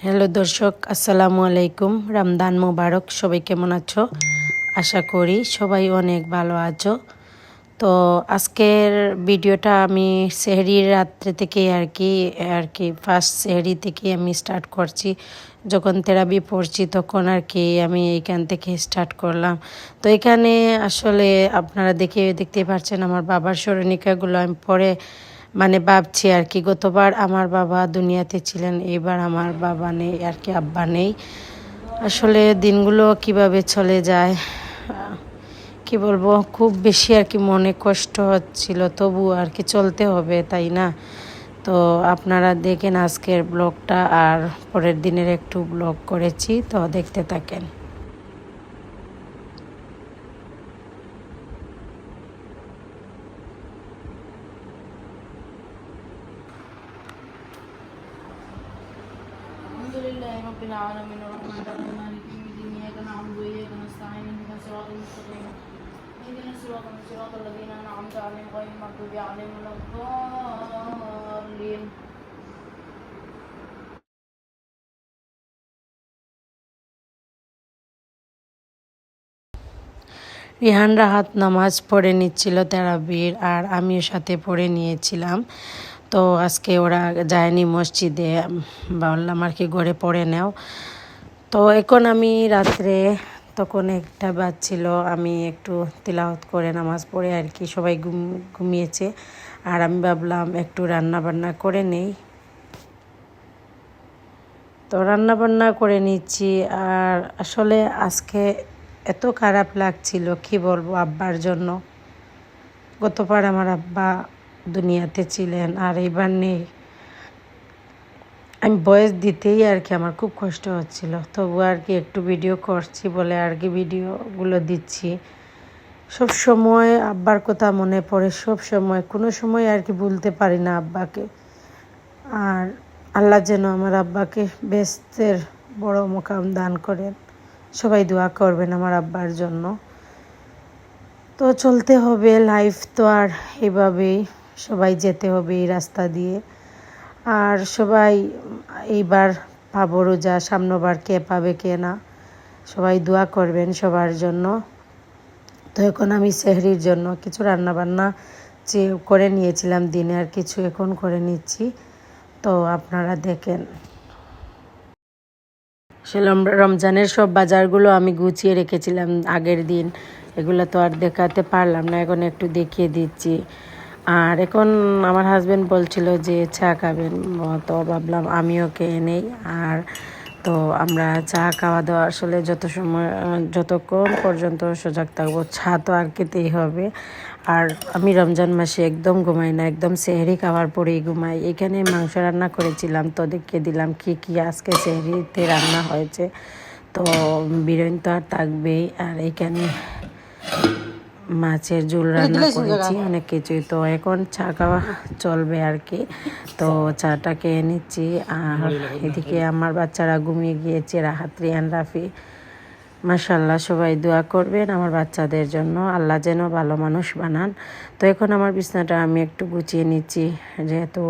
Hello দর্শক, আসসালামু আলাইকুম। রমদান মোবারক। সবাই কেমন আছো? আশা করি সবাই অনেক ভালো আছো। তো আজকের ভিডিওটা আমি সেহরির রাত্রে থেকে আর কি ফার্স্ট সেহরি থেকে আমি স্টার্ট করছি। যখন থেরাপি পড়ছি তখন আর কি আমি এইখান থেকে স্টার্ট করলাম। তো এখানে আসলে আপনারা দেখতে পাচ্ছেন আমার বাবার স্মরণিকাগুলো আমি পড়ে ভাবছি আর কি, গতবার আমার বাবা দুনিয়াতে ছিলেন, এবার আমার বাবা নেই আর কি, আব্বা নেই। আসলে দিনগুলো কিভাবে চলে যায় কি বলবো, খুব বেশি আর কি মনে কষ্ট হচ্ছিল, তবু আর কি চলতে হবে, তাই না? তো আপনারা দেখেন আজকের ব্লগটা, আর পরের দিনের একটু ব্লগ করেছি, তো দেখতে থাকেন। لله رب العالمين الرحمن الرحيم مالك يوم الدين إياك نعبد وإياك نستعين اهدنا الصراط المستقيم اهدنا صراط الذين أنعمت عليهم غير المغضوب عليهم ولا الضالين রিহান রাহাত নামাজ পড়ে নিচ্ছিল তারাবির, আর আমিও সাথে পড়ে নিয়েছিলাম। তো আজকে ওরা যায়নি মসজিদে, বললাম আর কি ঘরে পড়ে নাও। তো এখন আমি রাত্রে, তখন একটা বাজছিল, আমি একটু তিলাওয়াত করে নামাজ পড়ে আর কি সবাই ঘুমিয়েছে, আর আমি ভাবলাম একটু রান্না বান্না করে নেই। তো রান্না বান্না করে নিচ্ছি। আর আসলে আজকে এত খারাপ লাগছিল, কি বলবো, আব্বার জন্য। গতবার আমার আব্বা দুনিয়াতে ছিলেন, আর এইবার নেই। আমি বয়স দিতেই আর কি আমার খুব কষ্ট হচ্ছিল, তবু আর কি একটু ভিডিও করছি বলে আর কি ভিডিওগুলো দিচ্ছি। সব সময় আব্বার কথা মনে পড়ে, সব সময়, কোনো সময় আর কি ভুলতে পারি না আব্বাকে। আর আল্লাহ যেন আমার আব্বাকে বেহেশতের বড় মোকাম দান করেন। সবাই দোয়া করবেন আমার আব্বার জন্য। তো চলতে হবে, লাইফ তো আর এভাবেই, সবাই যেতে হবে এই রাস্তা দিয়ে। আর সবাই এইবার পাবো রোজা, সামনেবার কে পাবে কে না, সবাই দোয়া করবেন সবার জন্য। তো এখন আমি সেহরির জন্য কিছু রান্নাবান্না করে নিয়েছিলাম দিনে, আর কিছু এখন করে নিচ্ছি, তো আপনারা দেখেন। আসলে রমজানের সব বাজারগুলো আমি গুছিয়ে রেখেছিলাম আগের দিন, এগুলো তো আর দেখাতে পারলাম না, এখন একটু দেখিয়ে দিচ্ছি। আর এখন আমার হাজবেন্ড বলছিল যে চা খাবেন, তো ভাবলাম আমিও খেয়ে নেই। আর তো আমরা চা খাওয়া দাওয়া আসলে যতক্ষণ পর্যন্ত সজাগ থাকবো, চা তো আর খেতেই হবে। আর আমি রমজান মাসে একদম ঘুমাই না, একদম সেহরি খাওয়ার পরেই ঘুমাই। এখানে মাংস রান্না করেছিলাম, তো দেখিয়ে দিলাম কি কি আজকে সেহরিতে রান্না হয়েছে। তো বিরিয়ানি তো আর থাকবেই, আর এখানে মাছের ঝোল রান্না করেছি, অনেক কিছুই। তো এখন চা খাওয়া চলবে আর কি, তো চাটা খেয়ে নিচ্ছি। আর এদিকে আমার বাচ্চারা ঘুমিয়ে গিয়েছে, রাহাত, রিয়ান, রাফি। মাশাআল্লাহ, সবাই দোয়া করবেন আমার বাচ্চাদের জন্য, আল্লাহ যেন ভালো মানুষ বানান। তো এখন আমার বিছনাটা আমি একটু গুছিয়ে নিচ্ছি, যেহেতু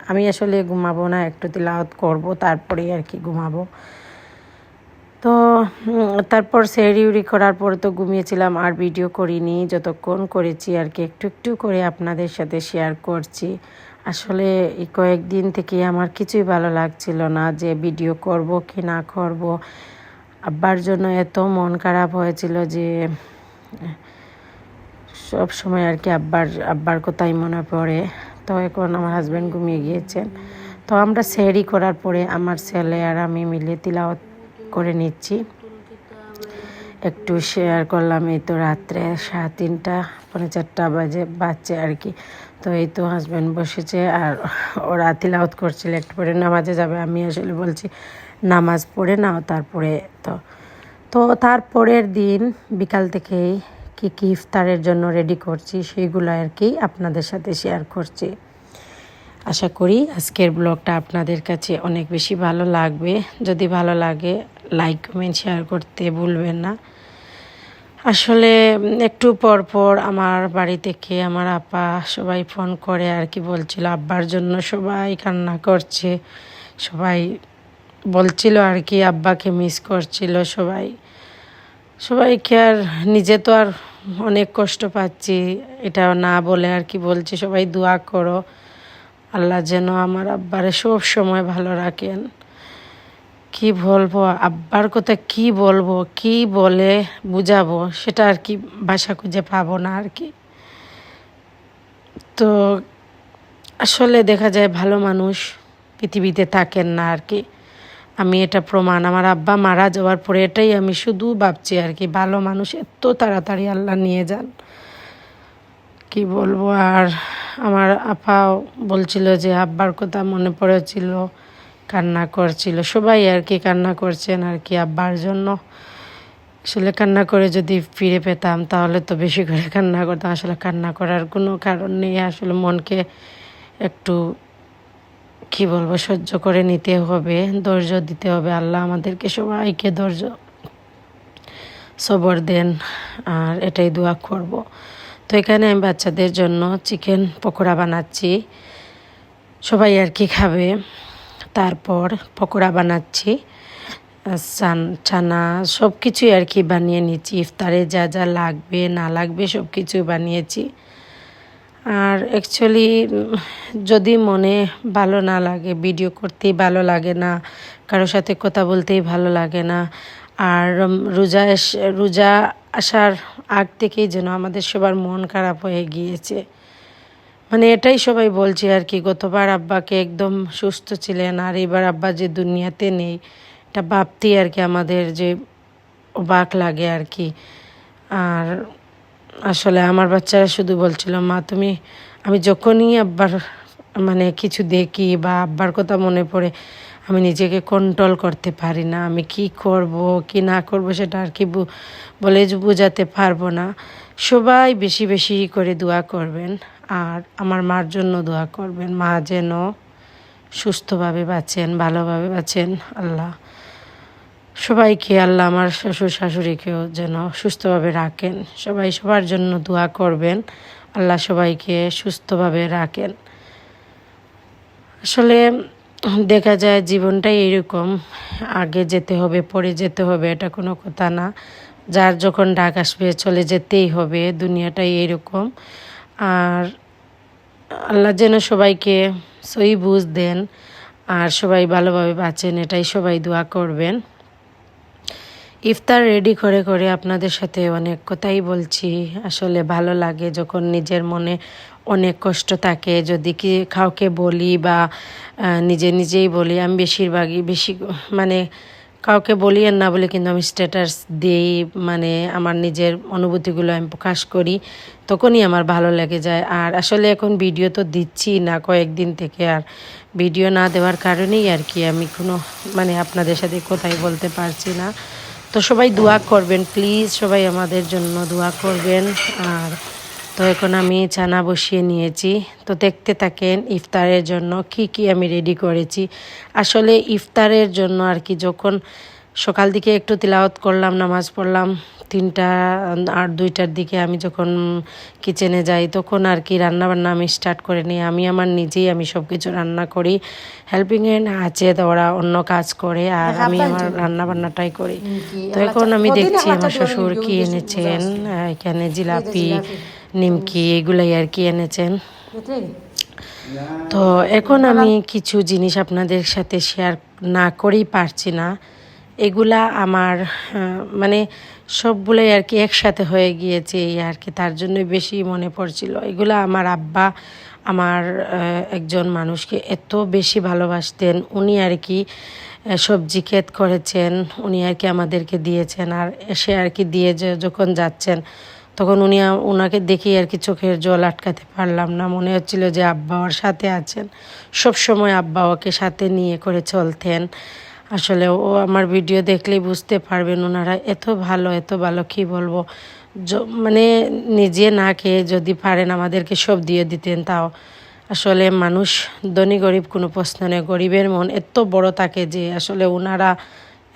আমি আসলে ঘুমাবো না, একটু তিলাওয়াত করব, তারপরেই আর কি ঘুমাবো। তো তারপর সেহরি করার পর তো ঘুমিয়েছিলাম, আর ভিডিও করিনি। যতক্ষণ করেছি আর কি একটু একটু করে আপনাদের সাথে শেয়ার করছি। আসলে এই কয়েকদিন থেকে আমার কিছুই ভালো লাগছিল না, যে ভিডিও করব কি না করব। আব্বার জন্য এত মন খারাপ হয়েছিল যে সব সময় আর কি আব্বার কথাই মনে পড়ে। তো এখন আমার হাজব্যান্ড ঘুমিয়ে গিয়েছেন। তো আমরা সেহরি করার পরে আমার ছেলে আর আমি মিলে তিলাওয়াত করে নিচ্ছি, একটু শেয়ার করলাম। এই তো রাত্রে 3:30 4:45 বাজছে আর কি। তো এই তো হাজব্যান্ড বসেছে, আর ওরা তিলাওয়াত করছিল, একটু পরে নামাজে যাবে। আমি আসলে বলছি নামাজ পড়ে নাও, তারপরে তো তো তারপরের দিন বিকাল থেকেই কি কি ইফতারের জন্য রেডি করছি, সেইগুলো আর কি আপনাদের সাথে শেয়ার করছি। আশা করি আজকের ব্লগটা আপনাদের কাছে অনেক বেশি ভালো লাগবে। যদি ভালো লাগে লাইক, কমেন্ট, শেয়ার করতে ভুলবেন না। আসলে একটু পর পর আমার বাড়ি থেকে আমার আপা সবাই ফোন করে আর কি, বলছিল আব্বার জন্য সবাই কান্না করছে, সবাই বলছিল আর কি আব্বাকে মিস করছিল সবাই। সবাইকে আর নিজে তো আর অনেক কষ্ট পাচ্ছি, এটা না বলে আর কি বলছি সবাই দোয়া করো আল্লাহ যেন আমার আব্বারে সব সময় ভালো রাখেন। কি বলবো আব্বার কথা, কি বলবো, কি বলে বুঝাবো সেটা আর কি ভাষা খুঁজে পাবো না আর কি। তো আসলে দেখা যায় ভালো মানুষ পৃথিবীতে থাকেন না আর কি। আমি এটা প্রমাণ, আমার আব্বা মারা যাওয়ার পরে এটাই আমি শুধু ভাবছি আর কি, ভালো মানুষ এত তাড়াতাড়ি আল্লাহ নিয়ে যান, কি বলবো। আর আমার আপাও বলছিল যে আব্বার কথা মনে পড়েছিল, কান্না করছিল, সবাই আর কি কান্না করছেন আর কি আব্বার জন্য। আসলে কান্না করে যদি ফিরে পেতাম তাহলে তো বেশি করে কান্না করতাম, আসলে কান্না করার কোনো কারণ নেই, আসলে মনকে একটু কি বলবো সহ্য করে নিতে হবে, ধৈর্য দিতে হবে। আল্লাহ আমাদেরকে সবাইকে ধৈর্য সবর দেন, আর এটাই দোয়া করব। তো এখানে আমি বাচ্চাদের জন্য চিকেন পকোড়া বানাচ্ছি, সবাই আর কি খাবে। তারপর পকোড়া বানাচ্ছি, চানা সব কিছুই আর কি বানিয়ে নিচ্ছি, ইফতারে যা যা লাগবে না লাগবে সব কিছু বানিয়েছি। আর অ্যাকচুয়ালি যদি মনে ভালো না লাগে, ভিডিও করতেই ভালো লাগে না, কারোর সাথে কথা বলতেই ভালো লাগে না। আর রোজা আসার আগ থেকেই যেন আমাদের সবার মন খারাপ হয়ে গিয়েছে, মানে এটাই সবাই বলছে আর কি। গতবার আব্বাকে একদম সুস্থ ছিলেন, আর এবার আব্বা যে দুনিয়াতে নেই, এটা ভাবতেই আর কি আমাদের যে অবাক লাগে আর কি। আর আসলে আমার বাচ্চারা শুধু বলছিল মা তুমি, আমি যখনই আব্বার মানে কিছু দেখি বা আব্বার কথা মনে পড়ে আমি নিজেকে কন্ট্রোল করতে পারি না, আমি কি করব কি না করব সেটা আর কি বলে বোঝাতে পারবো না। সবাই বেশি বেশি করে দোয়া করবেন, আর আমার মার জন্য দোয়া করবেন, মা যেন সুস্থভাবে বাঁচেন, ভালোভাবে বাঁচেন। আল্লাহ সবাইকে, আল্লাহ আমার শ্বশুর শাশুড়িকেও যেন সুস্থভাবে রাখেন। সবাই সবার জন্য দোয়া করবেন, আল্লাহ সবাইকে সুস্থভাবে রাখেন। আসলে দেখা যায় জীবনটাই এরকম, আগে যেতে হবে পরে যেতে হবে এটা কোনো কথা না, যার যখন ডাক আসবে চলে যেতেই হবে, দুনিয়াটাই এরকম। আর আল্লাহ যেন সবাইকে সহি বুঝ দেন, আর সবাই ভালোভাবে বাঁচেন, এটাই সবাই দোয়া করবেন। ইফতার রেডি করে করে আপনাদের সাথে অনেক কথাই বলছি, আসলে ভালো লাগে যখন নিজের মনে অনেক কষ্ট থাকে, যদি কি কাউকে বলি বা নিজে নিজেই বলি। আমি বেশিরভাগই মানে কাউকে বলি আর না বলে কিন্তু আমি স্ট্যাটাস দিই, মানে আমার নিজের অনুভূতিগুলো আমি প্রকাশ করি, তখনই আমার ভালো লেগে যায়। আর আসলে এখন ভিডিও তো দিচ্ছি না কয়েকদিন থেকে, আর ভিডিও না দেওয়ার কারণেই আর কি আমি কোনো মানে আপনাদের সাথে কথাই বলতে পারছি না। তো সবাই দোয়া করবেন প্লিজ, সবাই আমাদের জন্য দোয়া করবেন। আর তো এখন আমি চানা বসিয়ে নিয়েছি, তো দেখতে থাকেন ইফতারের জন্য কি কি আমি রেডি করেছি। আসলে ইফতারের জন্য আর কি যখন সকাল দিকে একটু তিলাওয়াত করলাম, নামাজ পড়লাম 3টা আর 2টার দিকে আমি যখন কিচেনে যাই তখন আর কি রান্নাবান্না আমি স্টার্ট করে নিই। আমি আমার নিজেই আমি সব কিছু রান্না করি, হেল্পিং হ্যান্ড আছে তো ওরা অন্য কাজ করে, আর আমি আমার রান্নাবান্নাটাই করি। তো এখন আমি দেখছি আমার শ্বশুর কি এনেছেন, এখানে জিলাপি নিমকি এগুলাই আর কি এনেছেন। তো এখন আমি কিছু জিনিস আপনাদের সাথে শেয়ার না করেই পারছি না, এগুলা আমার মানে সবগুলোই আর কি একসাথে হয়ে গিয়েছে এই আর কি, তার জন্যই বেশি মনে পড়ছিল। এগুলা আমার আব্বা আমার একজন মানুষকে এত বেশি ভালোবাসতেন, উনি আর কি সবজি ক্ষেত করেছেন, উনি আর কি আমাদেরকে দিয়েছেন। আর এসে আর কি দিয়ে যখন যাচ্ছেন তখন ওনাকে দেখেই আর কি চোখের জল আটকাতে পারলাম না, মনে হচ্ছিল যে আব্বা ওর সাথে আছেন, সব সময় আব্বা ওকে সাথে নিয়ে করে চলতেন। আসলে ও আমার ভিডিও দেখলেই বুঝতে পারবেন ওনারা এত ভালো কি বলবো, মানে নিজে না খেয়ে যদি পারেন আমাদেরকে সব দিয়ে দিতেন। তাও আসলে মানুষ ধনী গরিব কোনো প্রশ্ন নেই, গরিবের মন এত বড় থাকে যে আসলে ওনারা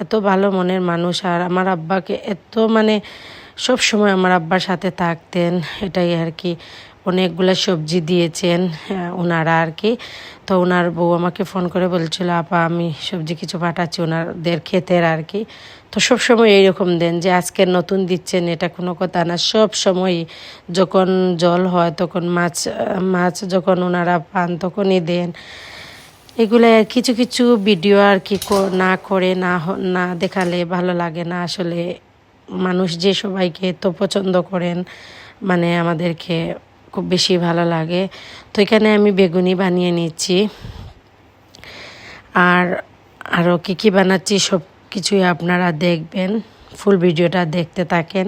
এত ভালো মনের মানুষ। আর আমার আব্বাকে এত মানে সব সময় আমার আব্বার সাথে থাকতেন, এটাই আর কি। অনেকগুলো সবজি দিয়েছেন ওনারা আর কি। তো ওনার বউ আমাকে ফোন করে বলছিল, আপা আমি সবজি কিছু পাঠাচ্ছি ওনাদের ক্ষেতের আর কি। তো সবসময় এইরকম দেন, যে আজকে নতুন দিচ্ছেন এটা কোনো কথা না, সব সময় যখন জল হয় তখন মাছ যখন ওনারা পান তখনই দেন। এগুলো কিছু কিছু ভিডিও আর কি না করে না দেখালে ভালো লাগে না আসলে। মানুষ যে সবাইকে তো পছন্দ করেন, মানে আমাদেরকে খুব বেশি ভালো লাগে। তো এখানে আমি বেগুনি বানিয়ে নিচ্ছি, আর আরও কী বানাচ্ছি সব কিছুই আপনারা দেখবেন, ফুল ভিডিওটা দেখতে থাকেন।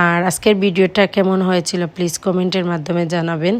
আর আজকের ভিডিওটা কেমন হয়েছিল প্লিজ কমেন্টের মাধ্যমে জানাবেন।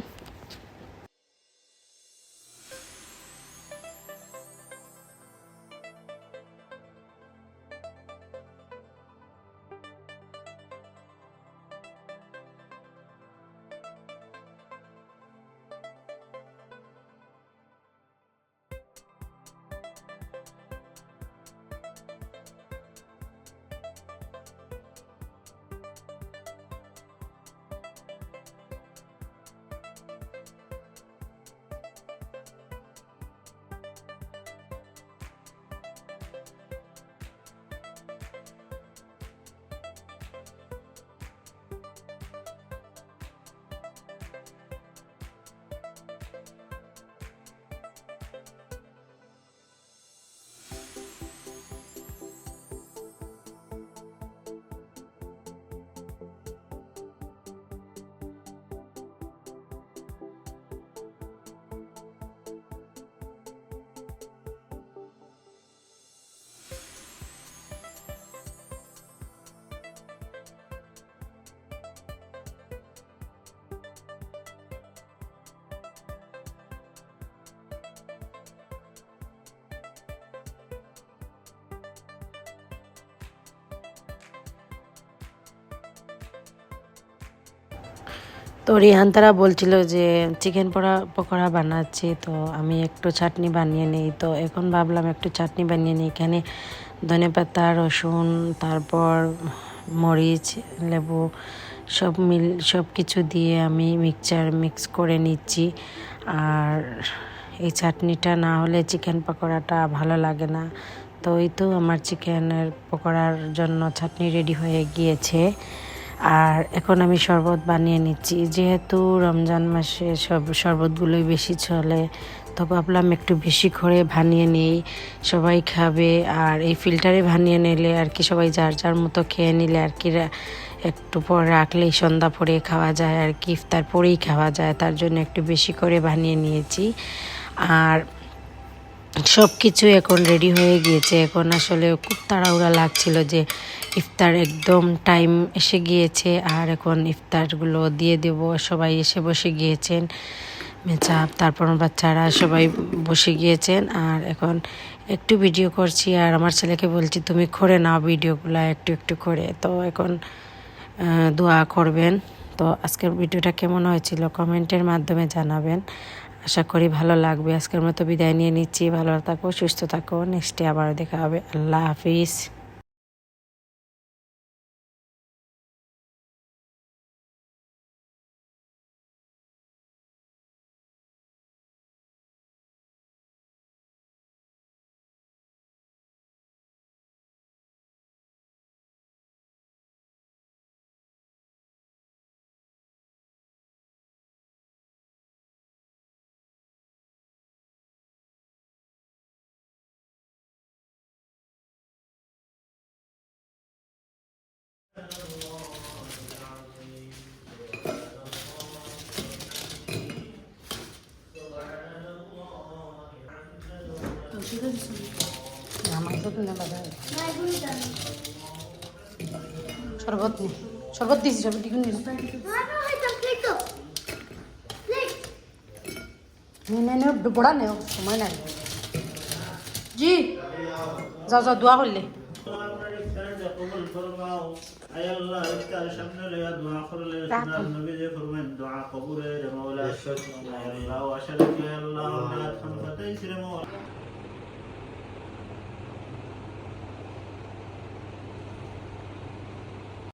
তো রিহান তারা বলছিল যে চিকেন পকোড়া বানাচ্ছি, তো আমি একটু চাটনি বানিয়ে নিই। তো এখন ভাবলাম একটু চাটনি বানিয়ে নিই। এখানে ধনেপাতা, রসুন, তারপর মরিচ, লেবু সব কিছু দিয়ে আমি মিক্স করে নিচ্ছি। আর এই চাটনিটা না হলে চিকেন পকোড়াটা ভালো লাগে না। তো এই তো আমার চিকেনের পকোড়ার জন্য চাটনি রেডি হয়ে গিয়েছে। আর এখন আমি শরবত বানিয়ে নিচ্ছি, যেহেতু রমজান মাসে সব শরবতগুলোই বেশি চলে, তো ভাবলাম একটু বেশি করে বানিয়ে নিই, সবাই খাবে। আর এই ফিল্টারে বানিয়ে নিলে আর কি সবাই যার যার মতো খেয়ে নিলে আর কি একটু পর রাখলেই সন্ধ্যা পরে খাওয়া যায় আর কি, ইফতার পরেই খাওয়া যায়, তার জন্য একটু বেশি করে বানিয়ে নিয়েছি। আর সব কিছু এখন রেডি হয়ে গিয়েছে। এখন আসলে খুব তাড়াহুড়া লাগছিল যে ইফতার একদম টাইম এসে গিয়েছে, আর এখন ইফতারগুলো দিয়ে দেব। সবাই এসে বসে গিয়েছেন, মেচা তারপর বাচ্চারা সবাই বসে গিয়েছেন। আর এখন একটু ভিডিও করছি, আর আমার ছেলেকে বলছি তুমি করে নাও ভিডিওগুলো একটু একটু করে। তো এখন দোয়া করবেন। তো আজকের ভিডিওটা কেমন হয়েছিল কমেন্টের মাধ্যমে জানাবেন, আশা করি ভালো লাগবে। আজকের মতো বিদায় নিয়ে নিচ্ছি, ভালো থাকো, সুস্থ থাকো, নেক্সটে আবার দেখা হবে। আল্লাহ হাফিজ। শরবত নেই, শরবত দিয়েছি, শরবত টিফিন দিন বড়া নেও, সময় নাই। জি যাও যাও দোয়া করলে। আল্লাহ ইফতার সামনে লইয়া দোয়া করলে সুন্নাত নবী যে ফরমান দোয়া কবুলের মাওলা আল্লাহ ওয়া শারফি আল্লাহ ওয়া খানফাতাই সিরে মাওলা।